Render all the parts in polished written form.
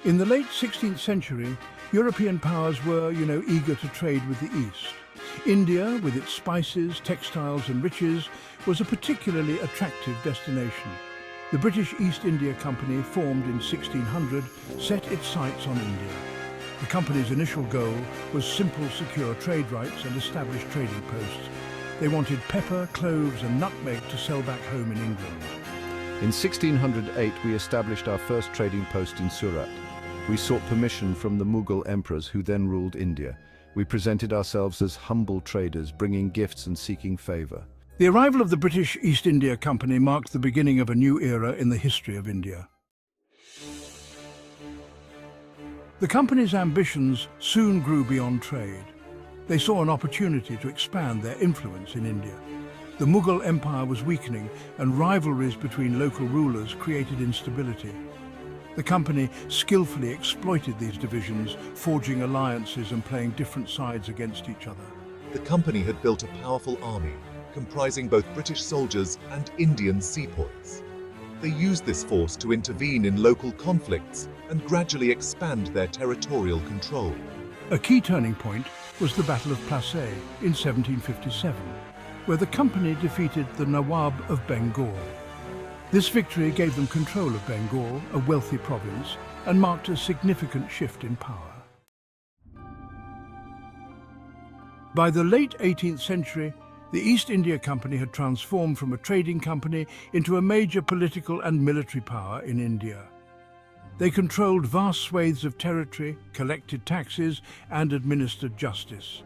In the late 16th century, European powers were, eager to trade with the East. India, with its spices, textiles and riches, was a particularly attractive destination. The British East India Company, formed in 1600, set its sights on India. The company's initial goal was simple, secure trade rights and established trading posts. They wanted pepper, cloves and nutmeg to sell back home in England. In 1608, we established our first trading post in Surat. We sought permission from the Mughal emperors who then ruled India. We presented ourselves as humble traders, bringing gifts and seeking favor. The arrival of the British East India Company marked the beginning of a new era in the history of India. The company's ambitions soon grew beyond trade. They saw an opportunity to expand their influence in India. The Mughal Empire was weakening, and rivalries between local rulers created instability. The company skillfully exploited these divisions, forging alliances and playing different sides against each other. The company had built a powerful army, comprising both British soldiers and Indian sepoys. They used this force to intervene in local conflicts and gradually expand their territorial control. A key turning point was the Battle of Plassey in 1757, where the company defeated the Nawab of Bengal. This victory gave them control of Bengal, a wealthy province, and marked a significant shift in power. By the late 18th century, the East India Company had transformed from a trading company into a major political and military power in India. They controlled vast swathes of territory, collected taxes, and administered justice.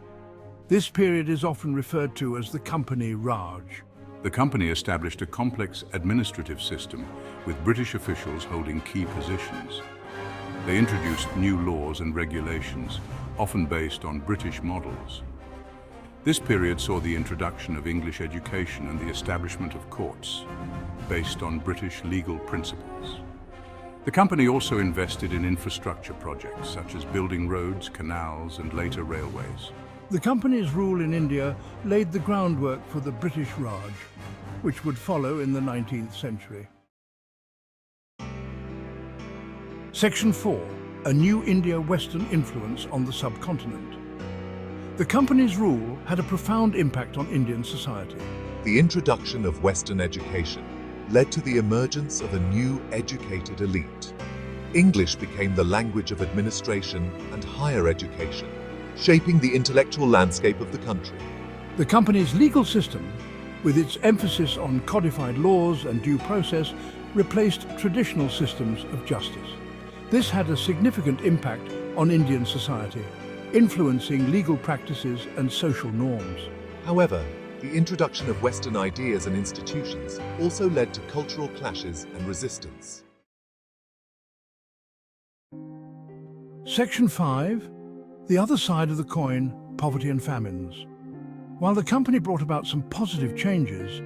This period is often referred to as the Company Raj. The company established a complex administrative system with British officials holding key positions. They introduced new laws and regulations, often based on British models. This period saw the introduction of English education and the establishment of courts, based on British legal principles. The company also invested in infrastructure projects such as building roads, canals, and later railways. The company's rule in India laid the groundwork for the British Raj, which would follow in the 19th century. Section 4. A new India Western influence on the subcontinent. The company's rule had a profound impact on Indian society. The introduction of Western education led to the emergence of a new educated elite. English became the language of administration and higher education, shaping the intellectual landscape of the country. The company's legal system, with its emphasis on codified laws and due process, replaced traditional systems of justice. This had a significant impact on Indian society, influencing legal practices and social norms. However, the introduction of Western ideas and institutions also led to cultural clashes and resistance. Section 5. The other side of the coin, poverty and famines. While the company brought about some positive changes,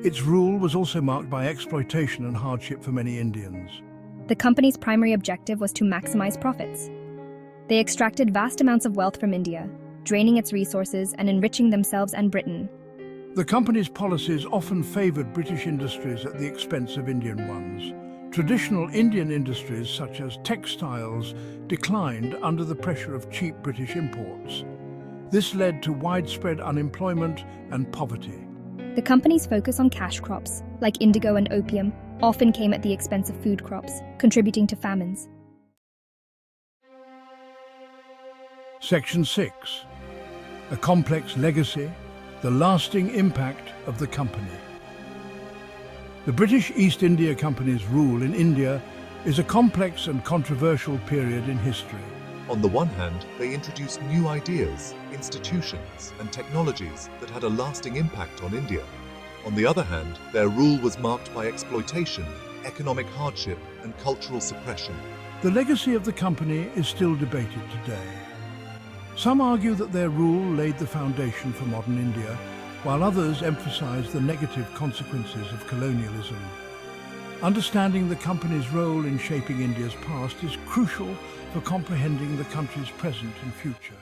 its rule was also marked by exploitation and hardship for many Indians. The company's primary objective was to maximize profits. They extracted vast amounts of wealth from India, draining its resources and enriching themselves and Britain. The company's policies often favored British industries at the expense of Indian ones. Traditional Indian industries such as textiles declined under the pressure of cheap British imports. This led to widespread unemployment and poverty. The company's focus on cash crops, like indigo and opium, often came at the expense of food crops, contributing to famines. Section 6. A complex legacy, the lasting impact of the company. The British East India Company's rule in India is a complex and controversial period in history. On the one hand, they introduced new ideas, institutions, and technologies that had a lasting impact on India. On the other hand, their rule was marked by exploitation, economic hardship, and cultural suppression. The legacy of the company is still debated today. Some argue that their rule laid the foundation for modern India, while others emphasize the negative consequences of colonialism. Understanding the company's role in shaping India's past is crucial for comprehending the country's present and future.